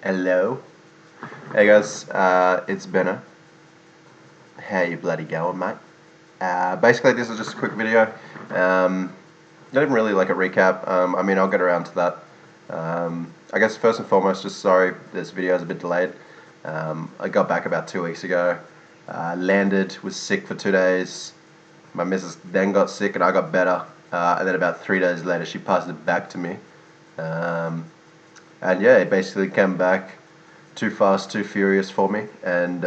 Hello. Hey guys, it's Benno. How you bloody going, mate? Basically, this is just a quick video. Not even really like a recap. I'll get around to that. I guess first and foremost, just sorry this video is a bit delayed. I got back about 2 weeks ago. Landed, was sick for 2 days. My missus then got sick and I got better. And then about 3 days later, she passed it back to me. And yeah, it basically came back too fast, too furious for me, and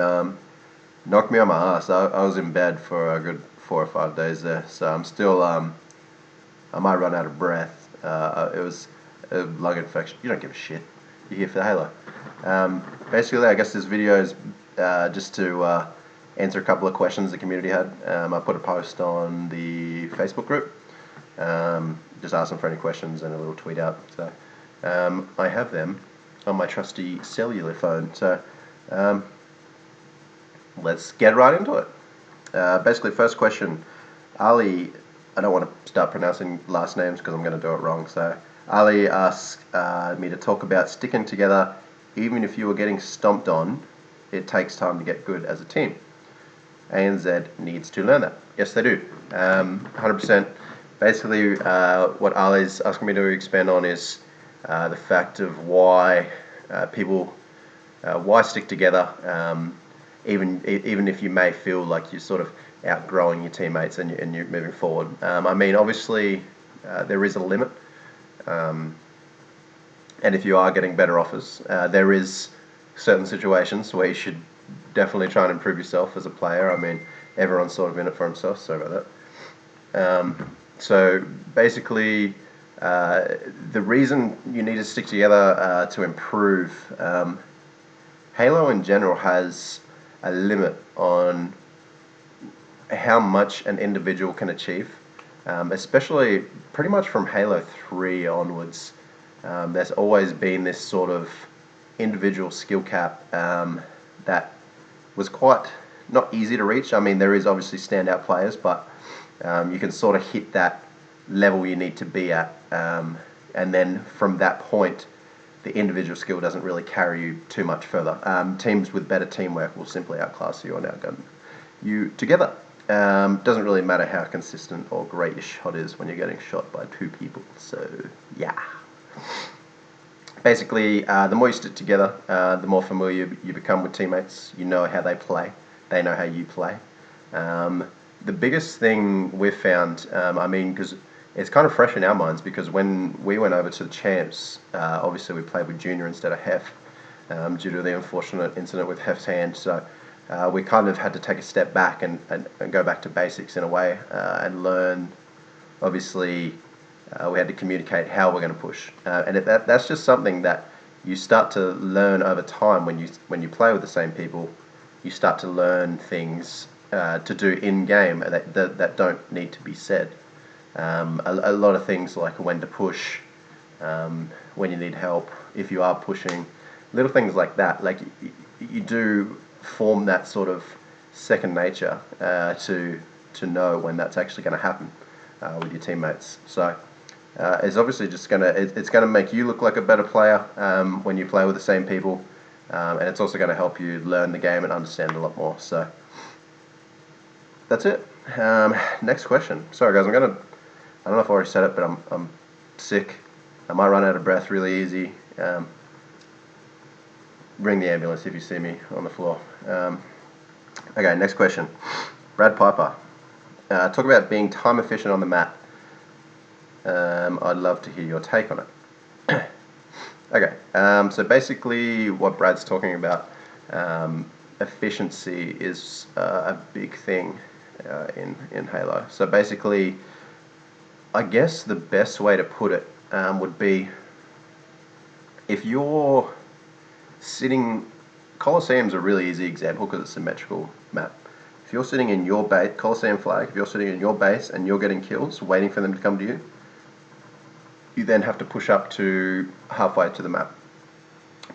knocked me on my ass. I was in bed for a good 4 or 5 days there, so I'm still, I might run out of breath. It was a lung infection. You don't give a shit. You're here for the Halo. Basically, I guess this video is just to answer a couple of questions the community had. I put a post on the Facebook group, just asking for any questions and a little tweet out. So I have them on my trusty cellular phone. So let's get right into it. Basically, first question, Ali. I don't want to start pronouncing last names because I'm going to do it wrong. So Ali asked me to talk about sticking together, even if you are getting stomped on. It takes time to get good as a team. ANZ needs to learn that. Yes, they do. 100%. Basically, what Ali's asking me to expand on is the fact of why people why stick together, even if you may feel like you're sort of outgrowing your teammates and you're moving forward. Obviously, there is a limit, and if you are getting better offers, there is certain situations where you should definitely try and improve yourself as a player. Everyone's sort of in it for himself. Sorry about that. So basically, the reason you need to stick together to improve, Halo in general has a limit on how much an individual can achieve, especially pretty much from Halo 3 onwards. There's always been this sort of individual skill cap that was quite not easy to reach. There is obviously standout players, but you can sort of hit that level you need to be at, and then from that point the individual skill doesn't really carry you too much further. Teams with better teamwork will simply outclass you and outgun you together. Doesn't really matter how consistent or great your shot is when you're getting shot by two people. So yeah, basically, the more you stick together, the more familiar you become with teammates. You know how they play, they know how you play. The biggest thing we've found, because it's kind of fresh in our minds, because when we went over to the champs, obviously we played with Junior instead of Hef, due to the unfortunate incident with Hef's hand. So we kind of had to take a step back and go back to basics in a way, and learn. Obviously, we had to communicate how we're going to push, and that's just something that you start to learn over time when you play with the same people. You start to learn things to do in game that don't need to be said. A lot of things like when to push, when you need help, if you are pushing, little things like that. Like you do form that sort of second nature to know when that's actually going to happen with your teammates. So it's obviously just it's gonna make you look like a better player when you play with the same people, and it's also going to help you learn the game and understand a lot more. So that's it. Next question. Sorry guys, I don't know if I already said it, but I'm sick. I might run out of breath really easy. Ring the ambulance if you see me on the floor. Okay, next question. Brad Piper. Talk about being time efficient on the map. I'd love to hear your take on it. Okay, so basically what Brad's talking about, efficiency is a big thing in Halo. So basically, I guess the best way to put it would be, if you're sitting, Colosseum's a really easy example because it's a symmetrical map. If you're sitting in your base, Colosseum flag, if you're sitting in your base and you're getting kills, waiting for them to come to you, you then have to push up to halfway to the map.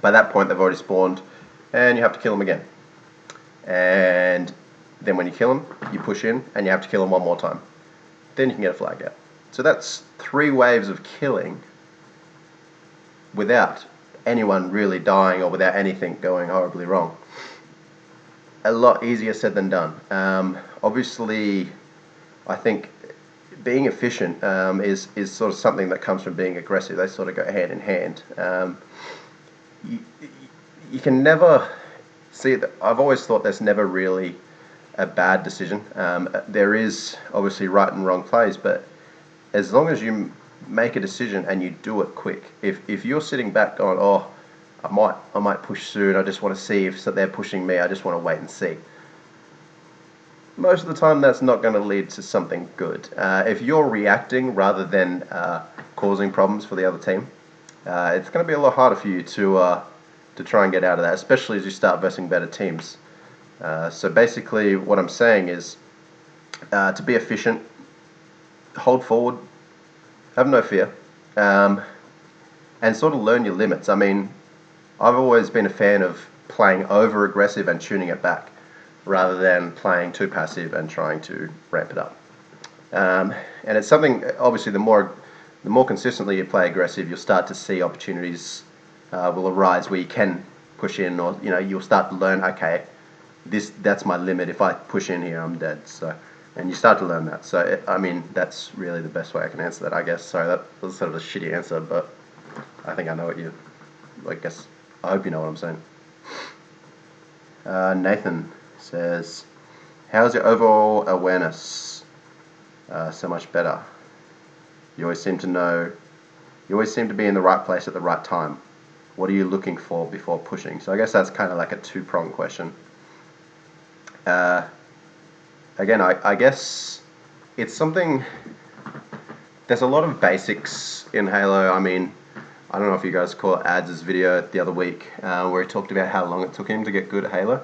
By that point they've already spawned and you have to kill them again. And then when you kill them, you push in and you have to kill them one more time. Then you can get a flag out. So that's 3 waves of killing without anyone really dying or without anything going horribly wrong. A lot easier said than done. Obviously, I think being efficient is sort of something that comes from being aggressive. They sort of go hand in hand. You, you can never see that. I've always thought there's never really a bad decision. There is obviously right and wrong plays, but as long as you make a decision and you do it quick. If you're sitting back going, oh, I might push soon, I just want to see if they're pushing me, I just want to wait and see. Most of the time that's not going to lead to something good. If you're reacting rather than causing problems for the other team, it's going to be a lot harder for you to try and get out of that, especially as you start versing better teams. So basically what I'm saying is to be efficient, hold forward, have no fear, and sort of learn your limits. I mean, I've always been a fan of playing over aggressive and tuning it back rather than playing too passive and trying to ramp it up. And it's something, obviously, the more consistently you play aggressive, you'll start to see opportunities will arise where you can push in, or you'll start to learn, okay, that's my limit. If I push in here, I'm dead. So, and you start to learn that. So, I mean, that's really the best way I can answer that, I guess. Sorry, that was sort of a shitty answer, but I think I know what you. I hope you know what I'm saying. Nathan says, "How's your overall awareness so much better? You always seem to know. You always seem to be in the right place at the right time. What are you looking for before pushing?" So I guess that's kind of like a two-pronged question. Again, I guess it's something. There's a lot of basics in Halo. I mean, I don't know if you guys caught Ads' video the other week where he talked about how long it took him to get good at Halo.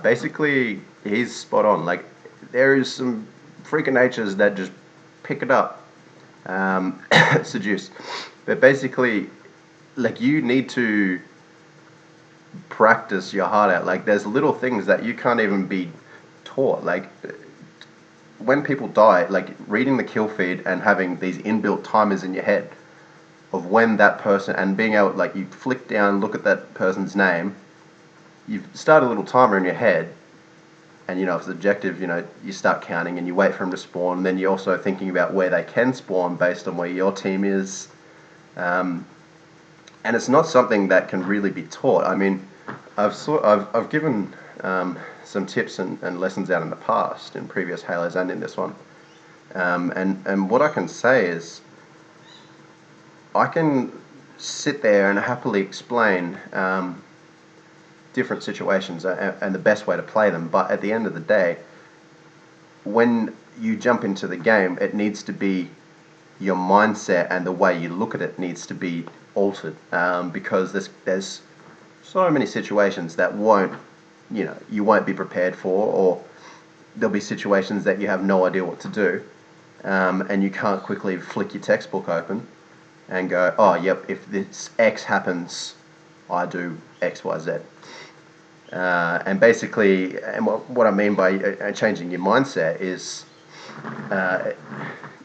Basically, he's spot on. Like, there is some freak of natures that just pick it up, seduce. But basically, like, you need to practice your heart out. Like, there's little things that you can't even be taught. Like, when people die, like, reading the kill feed and having these inbuilt timers in your head of when that person, and being able, like, you flick down, look at that person's name, you start a little timer in your head, and if it's objective, you start counting and you wait for them to spawn, and then you're also thinking about where they can spawn based on where your team is, and it's not something that can really be taught. I mean, I've given some tips and lessons out in the past in previous Halos and in this one, and what I can say is, I can sit there and happily explain different situations and the best way to play them, but at the end of the day, when you jump into the game, it needs to be your mindset, and the way you look at it needs to be altered, because there's so many situations that you won't be prepared for, or there'll be situations that you have no idea what to do, and you can't quickly flick your textbook open and go, oh, yep, if this X happens, I do X, Y, Z. And basically, and what I mean by changing your mindset is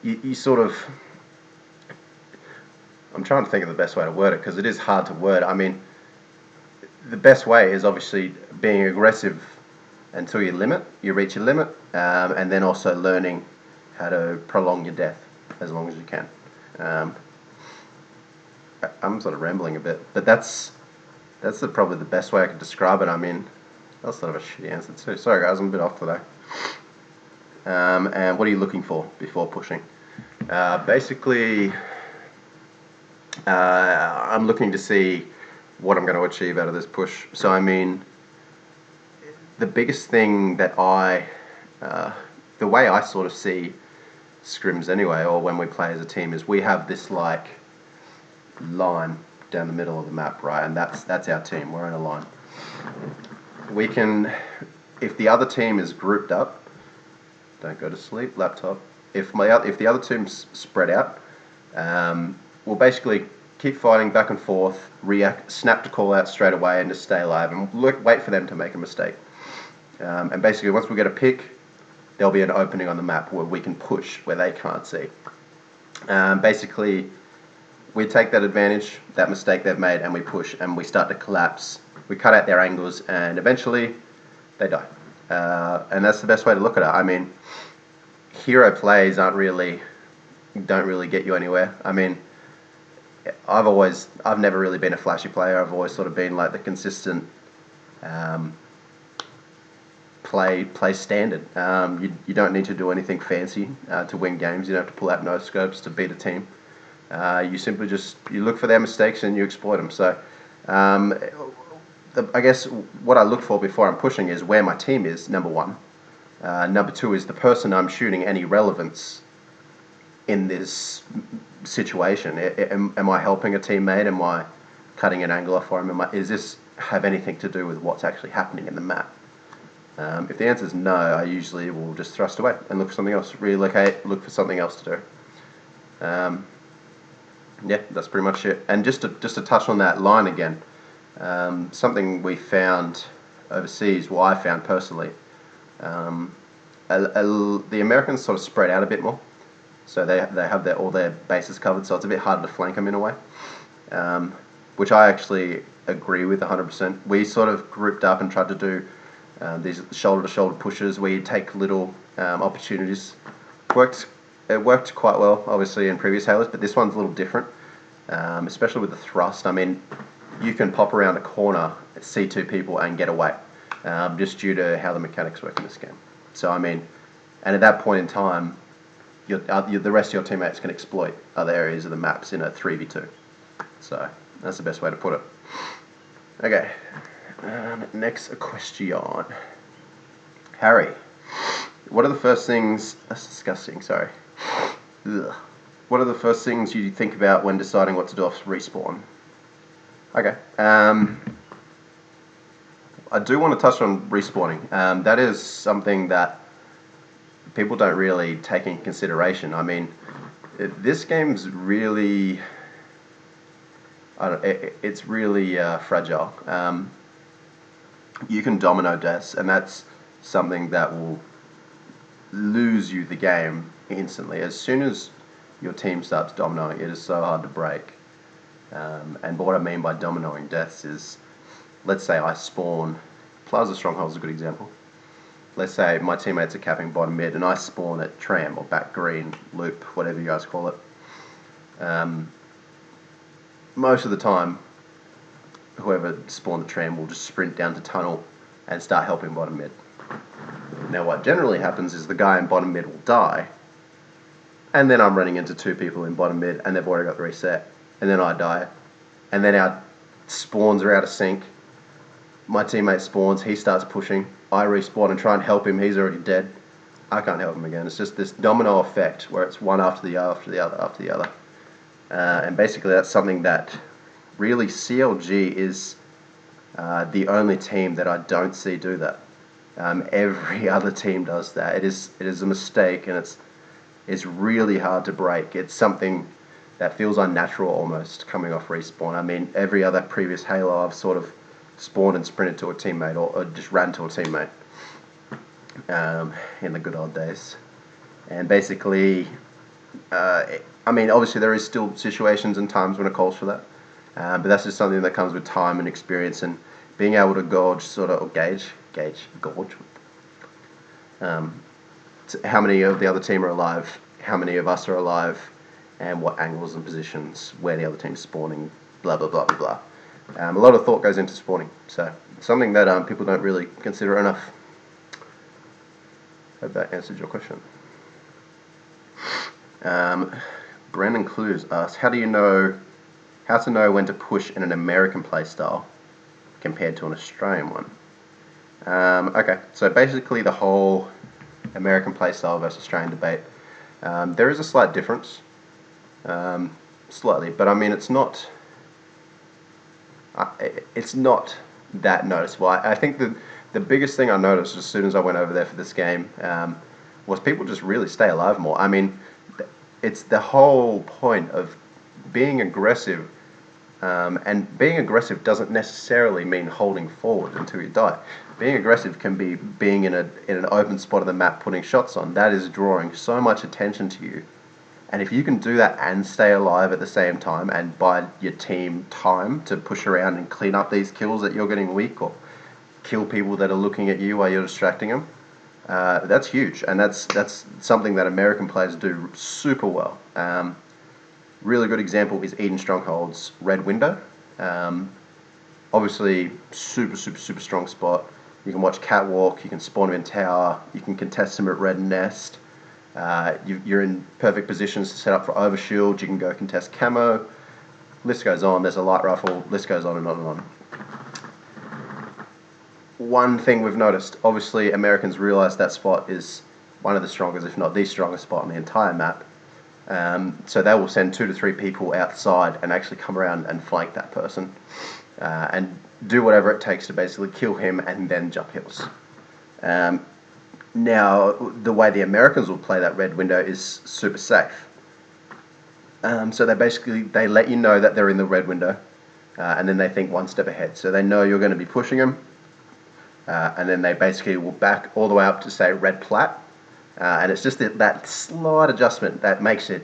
you sort of, I'm trying to think of the best way to word it, because it is hard to word. I mean, the best way is obviously being aggressive until you reach your limit, and then also learning how to prolong your death as long as you can. I'm sort of rambling a bit, but that's probably the best way I could describe it. I mean, that's sort of a shitty answer too. Sorry guys, I'm a bit off today. And what are you looking for before pushing? Basically, I'm looking to see what I'm going to achieve out of this push. So I mean, the biggest thing that the way I sort of see scrims anyway, or when we play as a team, is we have this like line down the middle of the map, right? And that's our team. We're in a line. We can, if the other team is grouped up, don't go to sleep, laptop. If the other team's spread out, we'll basically keep fighting back and forth, snap to call out straight away, and just stay alive and wait for them to make a mistake. And basically, once we get a pick, there'll be an opening on the map where we can push where they can't see. Basically, we take that advantage, that mistake they've made, and we push and we start to collapse. We cut out their angles, and eventually they die. And that's the best way to look at it. I mean, hero plays don't really get you anywhere. I mean, I've never really been a flashy player. I've always sort of been like the consistent play standard. You don't need to do anything fancy to win games. You don't have to pull out no scopes to beat a team. You simply you look for their mistakes and you exploit them. So I guess what I look for before I'm pushing is where my team is, number one. Number two is the person I'm shooting any relevance in this situation. Am I helping a teammate? Am I cutting an angle off for him? Is this have anything to do with what's actually happening in the map? If the answer is no, I usually will just thrust away and look for something else. Relocate, look for something else to do. Yeah, that's pretty much it. And just to touch on that line again, something we found overseas, well, I found personally, the Americans sort of spread out a bit more, so they have all their bases covered, so it's a bit harder to flank them in a way, which I actually agree with 100%. We sort of grouped up and tried to do these shoulder-to-shoulder pushes where you take little opportunities. It worked quite well, obviously, in previous Halos, but this one's a little different, especially with the thrust. I mean, you can pop around a corner, see two people, and get away, just due to how the mechanics work in this game. So, I mean, and at that point in time, the rest of your teammates can exploit other areas of the maps in a 3v2. So, that's the best way to put it. Okay, next question. Harry, what are the first things... That's disgusting, sorry. Ugh. What are the first things you think about when deciding what to do off respawn? Okay. I do want to touch on respawning. That is something that people don't really take in consideration. I mean, this game's really... it's really fragile. You can domino deaths, and that's something that will lose you the game instantly. As soon as your team starts dominoing, it is so hard to break. And what I mean by dominoing deaths is, let's say I spawn, Plaza Stronghold is a good example. Let's say my teammates are capping bottom mid and I spawn at tram or back green, loop, whatever you guys call it. Most of the time, whoever spawned the tram will just sprint down to tunnel and start helping bottom mid. Now what generally happens is the guy in bottom mid will die, and then I'm running into two people in bottom mid and they've already got the reset, and then I die, and then our spawns are out of sync. My teammate spawns, he starts pushing, I respawn and try and help him, he's already dead. I can't help him again. It's just this domino effect where it's one after the other, after the other, after the other. And basically that's something that really CLG is the only team that I don't see do that. Every other team does that. It is a mistake, and it's really hard to break. It's something that feels unnatural almost coming off respawn. I mean, every other previous Halo I've sort of spawned and sprinted to a teammate or just ran to a teammate in the good old days. And basically, I mean, obviously there is still situations and times when it calls for that, but that's just something that comes with time and experience and being able to gauge how many of the other team are alive, how many of us are alive, and what angles and positions, where the other team's spawning, blah, blah, blah, blah, blah. A lot of thought goes into spawning, so something that people don't really consider enough. Hope that answered your question. Brandon Clues asks, how to know when to push in an American playstyle compared to an Australian one? Okay, so basically the whole American playstyle versus Australian debate, there is a slight difference, slightly, but I mean it's not that noticeable. I think the biggest thing I noticed as soon as I went over there for this game was people just really stay alive more. I mean, it's the whole point of being aggressive, and being aggressive doesn't necessarily mean holding forward until you die. Being aggressive can be being in an open spot of the map, putting shots on. That is drawing so much attention to you, And if you can do that and stay alive at the same time and buy your team time to push around and clean up these kills that you're getting weak, or kill people that are looking at you while you're distracting them, that's huge. And that's something that American players do super well. Really good example is Eden Stronghold's Red Window. Obviously, super strong spot. You can watch Catwalk, you can spawn him in tower, you can contest him at Red Nest. You're in perfect positions to set up for overshield. You can go contest camo. List goes on. There's a light rifle. List goes on and on and on. One thing we've noticed, obviously Americans realize that spot is one of the strongest, if not the strongest spot on the entire map. So they will send 2 to 3 people outside and actually come around and flank that person and do whatever it takes to basically kill him and then jump hills. Now, the way the Americans will play that Red Window is super safe. So they let you know that they're in the Red Window, and then they think one step ahead. So they know you're going to be pushing them, and then they basically will back all the way up to, say, Red Plat. And it's just that slight adjustment that makes it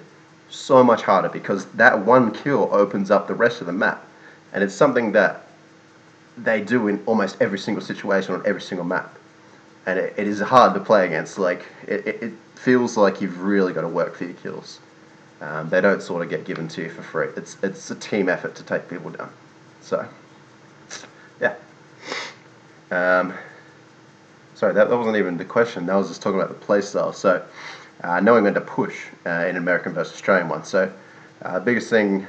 so much harder, because that one kill opens up the rest of the map. And it's something that they do in almost every single situation on every single map. And it is hard to play against. Like, it feels like you've really got to work for your kills. They don't sort of get given to you for free. It's a team effort to take people down. So, yeah. Sorry, that wasn't even the question. That was just talking about the playstyle. So, knowing when to push in American versus Australian one. So, biggest thing,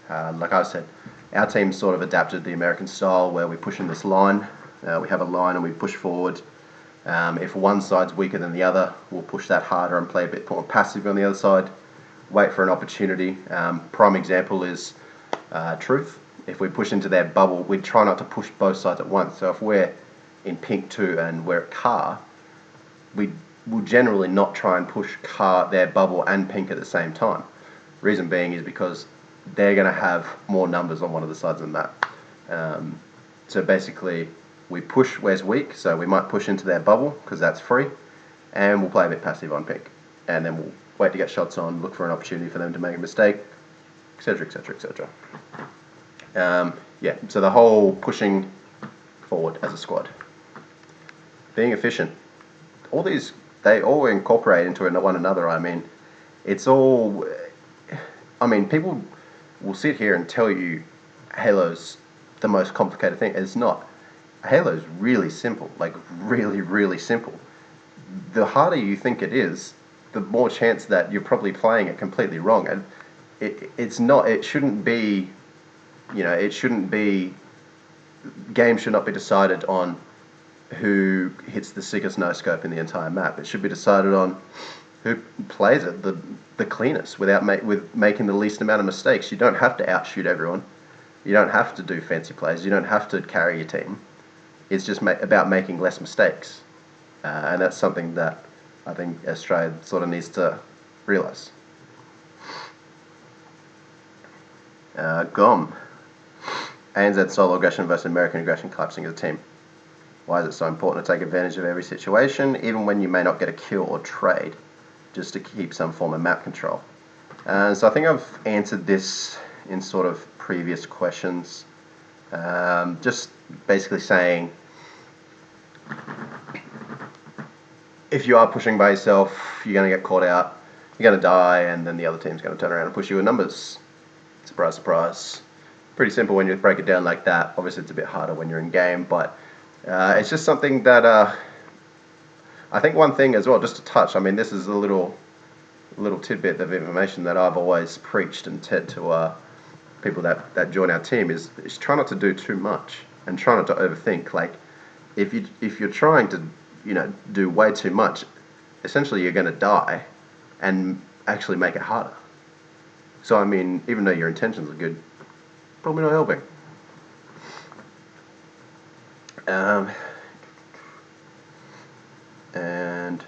like I said, our team sort of adapted the American style where we push in this line. We have a line and we push forward. If one side's weaker than the other, we'll push that harder and play a bit more passive on the other side. Wait for an opportunity. Prime example is Truth. If we push into their bubble, we try not to push both sides at once. So if we're in pink 2 and we're at car, we will generally not try and push car, their bubble and pink at the same time. Reason being is because they're going to have more numbers on one of the sides of the map. So basically, we push where's weak, so we might push into their bubble because that's free, and we'll play a bit passive on pink, and then we'll wait to get shots on, look for an opportunity for them to make a mistake, etc, etc, etc. Yeah, so the whole pushing forward as a squad, being efficient, all these, they all incorporate into one another. I mean, it's all, I mean, people will sit here and tell you Halo's the most complicated thing. It's not. Halo's really simple, like really simple. The harder you think it is, the more chance that you're probably playing it completely wrong. And it's not, it shouldn't be, you know, it shouldn't be, games should not be decided on who hits the sickest no-scope in the entire map. It should be decided on who plays it the cleanest without making the least amount of mistakes. You don't have to outshoot everyone. You don't have to do fancy plays. You don't have to carry your team. It's just about making less mistakes. And that's something that I think Australia sort of needs to realise. GOM. ANZ solo aggression versus American aggression collapsing as a team. Why is it so important to take advantage of every situation, even when you may not get a kill or trade, just to keep some form of map control? So I think I've answered this in sort of previous questions. Just basically saying, if you are pushing by yourself, you're going to get caught out, you're going to die, and then the other team's going to turn around and push you in numbers. Surprise, surprise. Pretty simple when you break it down like that. Obviously it's a bit harder when you're in game, but it's just something that I think one thing as well, just to touch, I mean, this is a little tidbit of information that I've always preached and said to people that join our team is try not to do too much and try not to overthink. Like, if you're trying to, you know, do way too much, essentially you're going to die and actually make it harder. So I mean, even though your intentions are good, probably not helping. And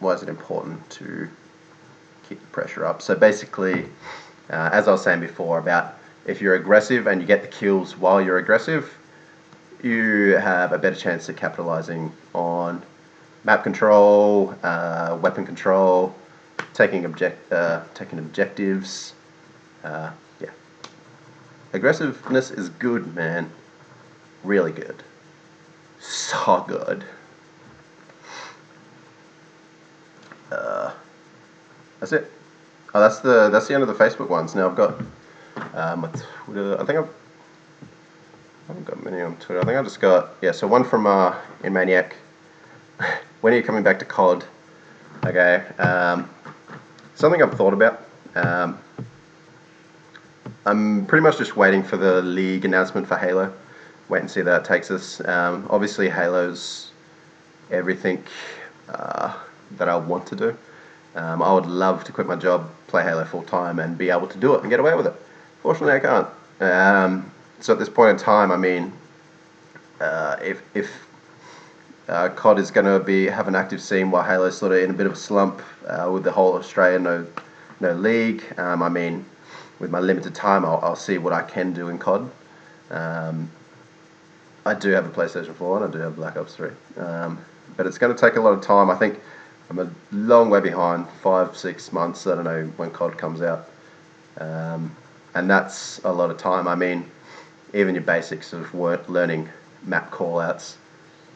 why is it important to keep the pressure up? So basically, as I was saying before, about if you're aggressive and you get the kills while you're aggressive, you have a better chance of capitalizing on map control, weapon control, taking objectives. Yeah. Aggressiveness is good, man. Really good. So good. That's it. Oh, that's the end of the Facebook ones. Now I've got my Twitter. I haven't got many on Twitter. I think I just got, yeah, so one from in Maniac. When are you coming back to COD? Okay. Something I've thought about. I'm pretty much just waiting for the league announcement for Halo. Wait and see where that takes us. Obviously, Halo's everything that I want to do. I would love to quit my job, play Halo full time, and be able to do it and get away with it. Fortunately, I can't. So at this point in time, I mean, if COD is going to have an active scene while Halo's sort of in a bit of a slump with the whole Australia no league, I mean, with my limited time, I'll see what I can do in COD. I do have a PlayStation 4 and I do have Black Ops 3. But it's going to take a lot of time. I think I'm a long way behind, 5-6 months. I don't know when COD comes out. And that's a lot of time. I mean, even your basics of learning map callouts,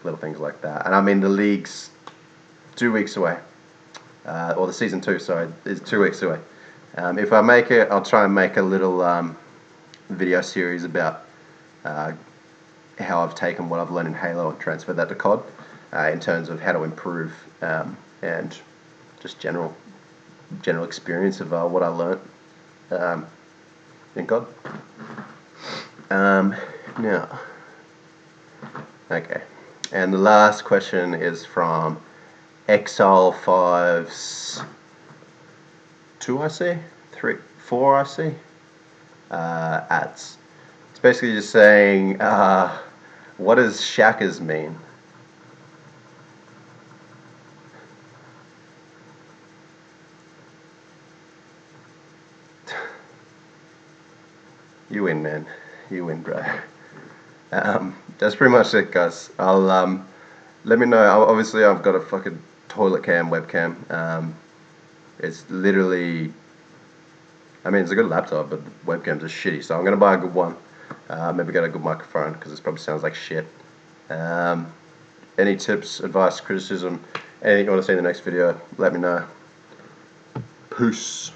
little things like that. And I mean, the league's 2 weeks away. Or the season 2, sorry, is 2 weeks away. If I make it, I'll try and make a little video series about how I've taken what I've learned in Halo and transferred that to COD in terms of how to improve and just general experience of what I learned in COD. Now, okay, and the last question is from Exile5's 2, I see, 3, 4, I see. Ads. It's basically just saying, what does shackers mean? You win, man. You win, bro. That's pretty much it, guys. I'll let me know. Obviously, I've got a fucking toilet cam webcam. It's literally, I mean, it's a good laptop, but the webcams are shitty. So I'm gonna buy a good one. Maybe get a good microphone because this probably sounds like shit. Any tips, advice, criticism, anything you want to see in the next video, let me know. Peace.